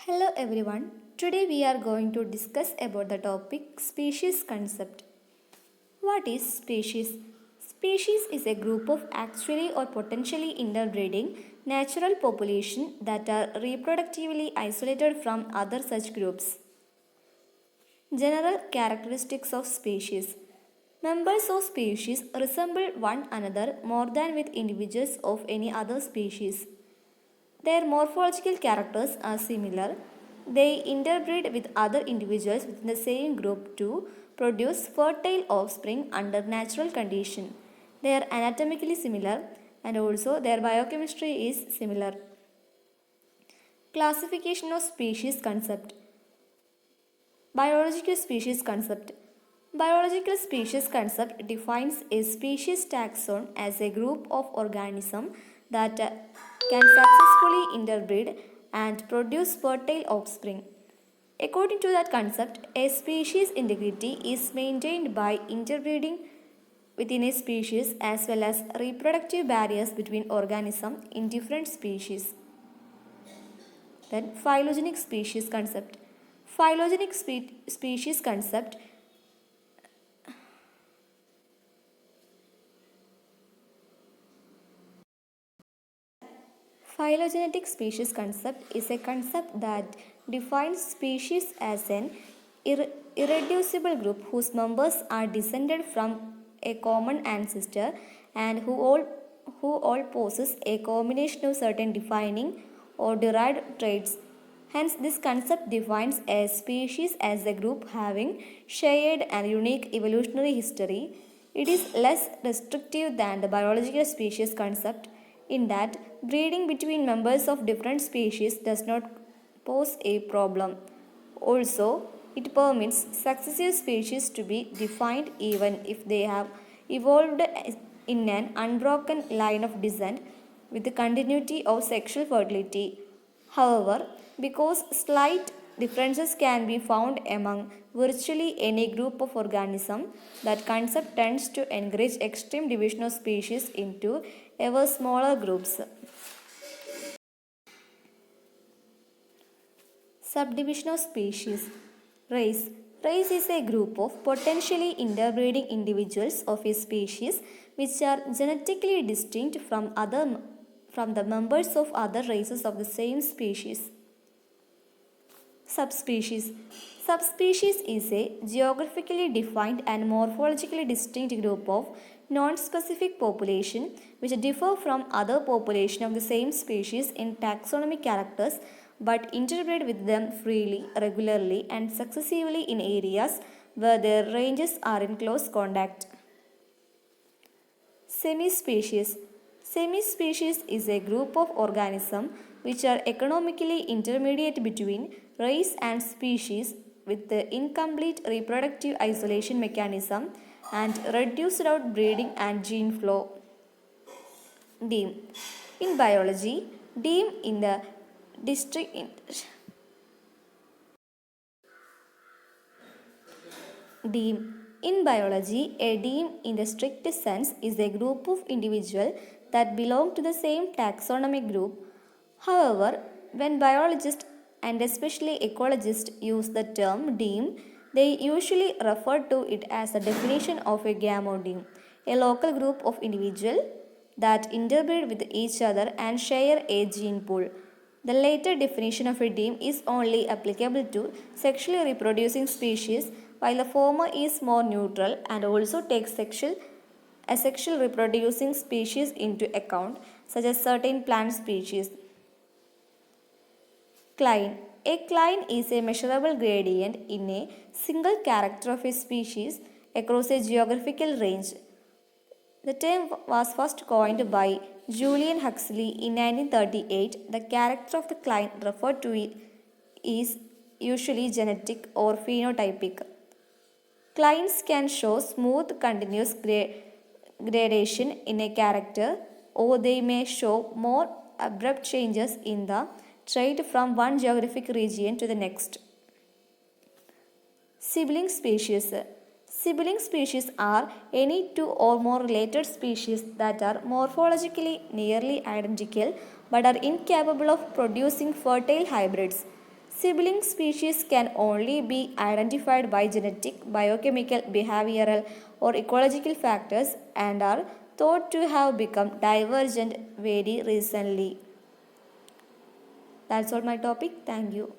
Hello everyone. Today we are going to discuss about the topic species concept. What is species? Species is a group of actually or potentially interbreeding natural population that are reproductively isolated from other such groups. General characteristics of species. Members of species resemble one another more than with individuals of any other species. Their morphological characters are similar. They interbreed with other individuals within the same group to produce fertile offspring under natural conditions. They are anatomically similar and also their biochemistry is similar. Classification of species concept. Biological species concept. Biological species concept defines a species taxon as a group of organisms that can successfully interbreed and produce fertile offspring. According to that concept, a species integrity is maintained by interbreeding within a species as well as reproductive barriers between organisms in different species. Then phylogenetic species concept. Phylogenetic species concept Phylogenetic species concept is a concept that defines species as an irreducible group whose members are descended from a common ancestor and who all possess a combination of certain defining or derived traits. Hence, this concept defines a species as a group having shared and unique evolutionary history. It is less restrictive than the biological species concept in that breeding between members of different species does not pose a problem. Also, it permits successive species to be defined even if they have evolved in an unbroken line of descent with the continuity of sexual fertility. However, because slight differences can be found among virtually any group of organisms, that concept tends to encourage extreme division of species into ever smaller groups. Subdivision of species. Race. Race is a group of potentially interbreeding individuals of a species which are genetically distinct from the members of other races of the same species. Subspecies. Subspecies is a geographically defined and morphologically distinct group of non-specific population which differ from other population of the same species in taxonomic characters but interbreed with them freely, regularly and successively in areas where their ranges are in close contact. Semi-species. Semi-species is a group of organisms which are economically intermediate between race and species with the incomplete reproductive isolation mechanism and reduced out breeding and gene flow. Deem. In biology, deem in the district Deem. In biology, a deem in the strict sense is a group of individuals that belong to the same taxonomic group. However, when biologists and especially ecologists use the term deem, they usually refer to it as a definition of a gamodeem, a local group of individuals that interbreed with each other and share a gene pool. The later definition of a deem is only applicable to sexually reproducing species, while the former is more neutral and also takes asexual reproducing species into account, such as certain plant species. Cline. A cline is a measurable gradient in a single character of a species across a geographical range. The term was first coined by Julian Huxley in 1938. The character of the cline referred to is usually genetic or phenotypic. Clines can show smooth continuous gradation in a character, or they may show more abrupt changes in the trait from one geographic region to the next. Sibling species. Sibling species are any two or more related species that are morphologically nearly identical but are incapable of producing fertile hybrids. Sibling species can only be identified by genetic, biochemical, behavioral, or ecological factors and are thought to have become divergent very recently. That's all my topic. Thank you.